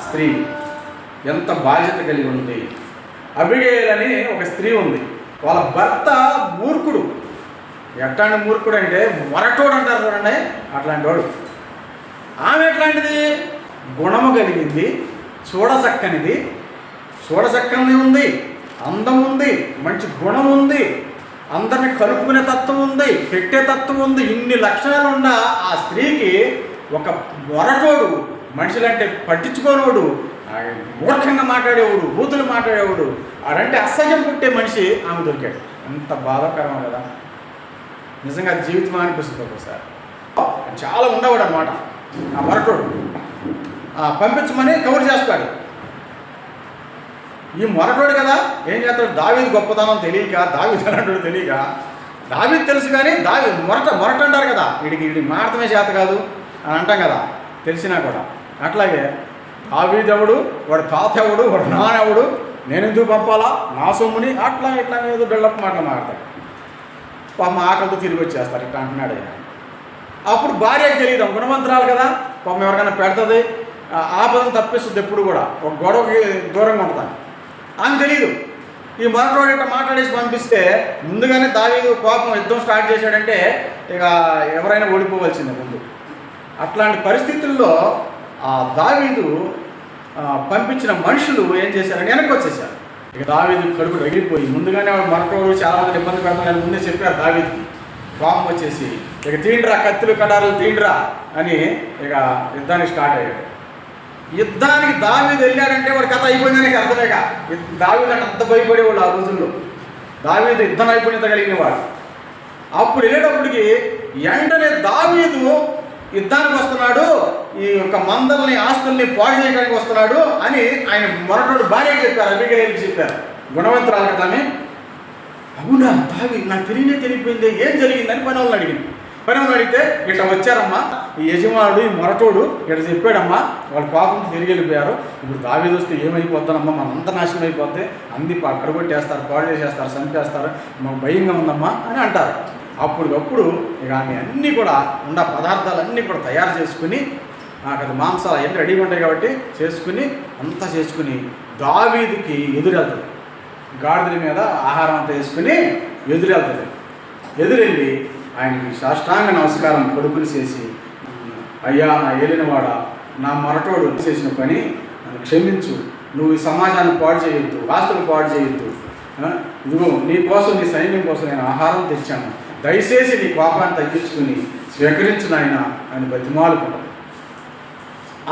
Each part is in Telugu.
స్త్రీ ఎంత బాధ్యత కలిగి ఉంది. అబిగయీల్ అని ఒక స్త్రీ ఉంది. వాళ్ళ భర్త మూర్ఖుడు. ఎట్లాంటి మూర్ఖుడు అంటే మొరటోడు అంటారు చూడండి, అట్లాంటి వాడు. ఆమె ఎట్లాంటిది? గుణము కలిగింది, చూడచక్కనిది ఉంది, అందం ఉంది, మంచి గుణం ఉంది, అందరిని కలుపుకునే తత్వం ఉంది, పెట్టే తత్వం ఉంది. ఇన్ని లక్షణాలు ఉన్న ఆ స్త్రీకి ఒక మొరటోడు, మనుషులంటే పట్టించుకోనివాడు, మూర్ఖంగా మాట్లాడేవాడు, బూతులు మాట్లాడేవాడు, ఆడంటే అసహ్యం పుట్టే మనిషి ఆమె దొరికాడు. ఎంత బాధాకరం కదా. నిజంగా జీవితం అనిపిస్తుంది ఒకసారి. చాలా ఉండవాడు అన్నమాట ఆ మొరటోడు. పంపించమని కవర్ చేస్తాడు. ఈ మొరటోడు కదా ఏం చేస్తాడు? దావీదు గొప్పతనం తెలియక, దావీదు అలాంటి తెలియక, దావీదు తెలుసు కానీ మొరట అంటారు కదా, వీడికి మాత్రమే చేత కాదు అని అంటాం కదా, తెలిసినా కూడా. అట్లాగే దావీదు ఎవడు, వాడు తాత ఎవడు, వాడు నానెవడు, నేను ఎందుకు పంపాలా, నా సొమ్ముని, అట్లా ఇట్లా ఏదో బిల్డప్ మాటలు మాడతాడు. పాపం ఆకలితో తిరిగి వచ్చేస్తారు, ఇట్లా అంటున్నాడు. అప్పుడు భార్యకు తెలియదు, గుణవంతురాలు కదా, పాపం ఎవరికైనా పెడుతుంది, ఆపదను తప్పిస్తుంది, ఎప్పుడు కూడా ఒక గొడవకి దూరంగా ఉంటాను. ఆమె తెలియదు. ఈ మొరటోడు ఇట్లా మాట్లాడేసి పంపిస్తే ముందుగానే దావీదు కోపం, యుద్ధం స్టార్ట్ చేశాడంటే ఇక ఎవరైనా ఓడిపోవలసిందే ముందు. అట్లాంటి పరిస్థితుల్లో ఆ దావీదు పంపించిన మనుషులు ఏం చేశారంటే వెనక్కి వచ్చేసారు. ఇక దావీదు కడుపు రగిలిపోయి, ముందుగానే మొరటోడు చాలామంది ఇబ్బంది పెడతానని ముందే చెప్పారు దావీదుకి. కోపం వచ్చేసి ఇక తీండ్రా, కత్తులు కటారులు తీండ్రా అని ఇక యుద్ధానికి స్టార్ట్ అయ్యాడు. యుద్ధానికి దావీదు వెళ్ళాడంటే వాడి కథ అయిపోయిందని అర్థమేక. దావీదు అంటే అంత భయపడేవాడు ఆ రోజుల్లో. దావీదు యుద్ధ నైపుణ్యత కలిగిన వాడు. అప్పుడు వెళ్ళేటప్పటికి వెంటనే దావీదు యుద్ధానికి వస్తున్నాడు, ఈ యొక్క మందల్ని, ఆస్తుల్ని పాడు చేయడానికి వస్తున్నాడు అని ఆయన మొరటోడు భార్యకి చెప్పారు, అబిగయీలుకి చెప్పారు. గుణవంతురాలు కదా ఆమె. అవునా దావీదు, నాకు తెలియపోయింది, ఏం జరిగిందని పని వాళ్ళని అడిగింది. పని వాళ్ళని అడిగితే ఇట్లా వచ్చారమ్మా, ఈ యజమానుడు, ఈ మొరటోడు ఇట్లా చెప్పాడమ్మా, వాళ్ళు పాపంతో తిరిగి వెళ్ళిపోయారు, ఇప్పుడు దావీదు వస్తే ఏమైపోతానమ్మా, మనంతా నాశనం అయిపోతే, అంది అక్కడ కొట్టేస్తారు, పాడు చేసేస్తారు, చంపేస్తారు, మాకు భయంగా ఉందమ్మా అని అంటారు. అప్పటికప్పుడు ఇక ఆమె అన్నీ కూడా ఉన్న పదార్థాలన్నీ కూడా తయారు చేసుకుని, నాకు అది మాంసాలు అవన్నీ రెడీగా ఉంటాయి కాబట్టి చేసుకుని, అంతా చేసుకుని దావీదుకి ఎదురెళ్తుంది. గాడిదల మీద ఆహారం అంతా వేసుకుని ఎదురెళ్తుంది. ఎదురెళ్ళి ఆయనకి సాష్టాంగ నమస్కారం కొడుకుని చేసి, అయ్యా నా ఏలినవాడ, నా మొరటోడు చేసిన పని నన్ను క్షమించు, నువ్వు ఈ సమాజాన్ని పాడు చేయొద్దు, ఆస్తులు పాడు చేయొద్దు, ఇదిగో నీ కోసం, నీ సైన్యం కోసం నేను ఆహారం తెచ్చాను, దయచేసి నీ కోపాన్ని తగ్గించుకుని స్వీకరించు నాయన అని బతిమాలుకున్నాడు.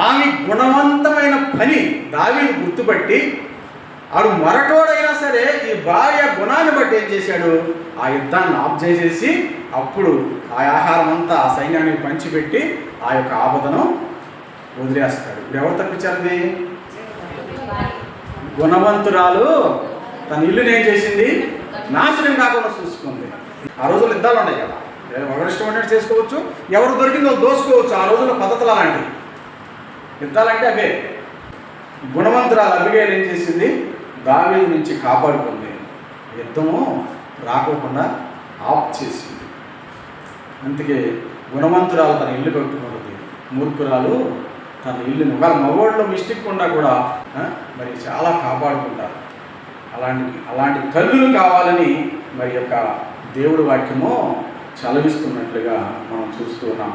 ఆమె గుణవంతమైన పని దావీదు గుర్తుపట్టి, ఆడు మొరటోడైనా సరే ఈ భార్య గుణాన్ని బట్టి ఏం చేశాడు, ఆ యుద్ధాన్ని ఆఫ్ చేసేసి అప్పుడు ఆ ఆహారం అంతా ఆ సైన్యానికి పంచిపెట్టి ఆ యొక్క ఆపదను వదిలేస్తాడు. ఇప్పుడు ఎవరు తప్పించారు? గుణవంతురాలు తన ఇల్లుని ఏం చేసింది, నాశనం కాకుండా చూసుకుంది. ఆ రోజుల్లో యుద్ధాలు ఉన్నాయి కదా, ఎవరు ఇష్టమైనట్టు చేసుకోవచ్చు, ఎవరు దొరికిందో దోసుకోవచ్చు. ఆ రోజుల్లో పద్ధతులు అలాంటివి. యుద్ధాలంటే అవే. గుణవంతురాలు అబిగయీలు ఏం చేసింది, దావీదు నుంచి కాపాడుకుంది, యుద్ధము రాకోకుండా ఆఫ్ చేసింది. అందుకే గుణవంతురాలు తన ఇల్లు కట్టుకున్నది, మూర్ఖురాలు తన ఇల్లుని, ఒకవేళ మగవాళ్ళలో మిస్టేక్ ఉన్నా కూడా మరి చాలా కాపాడుకుంటారు. అలాంటి తల్లులు కావాలని మరి యొక్క దేవుడి వాక్యము చలవిస్తున్నట్లుగా మనం చూస్తూ ఉన్నాం.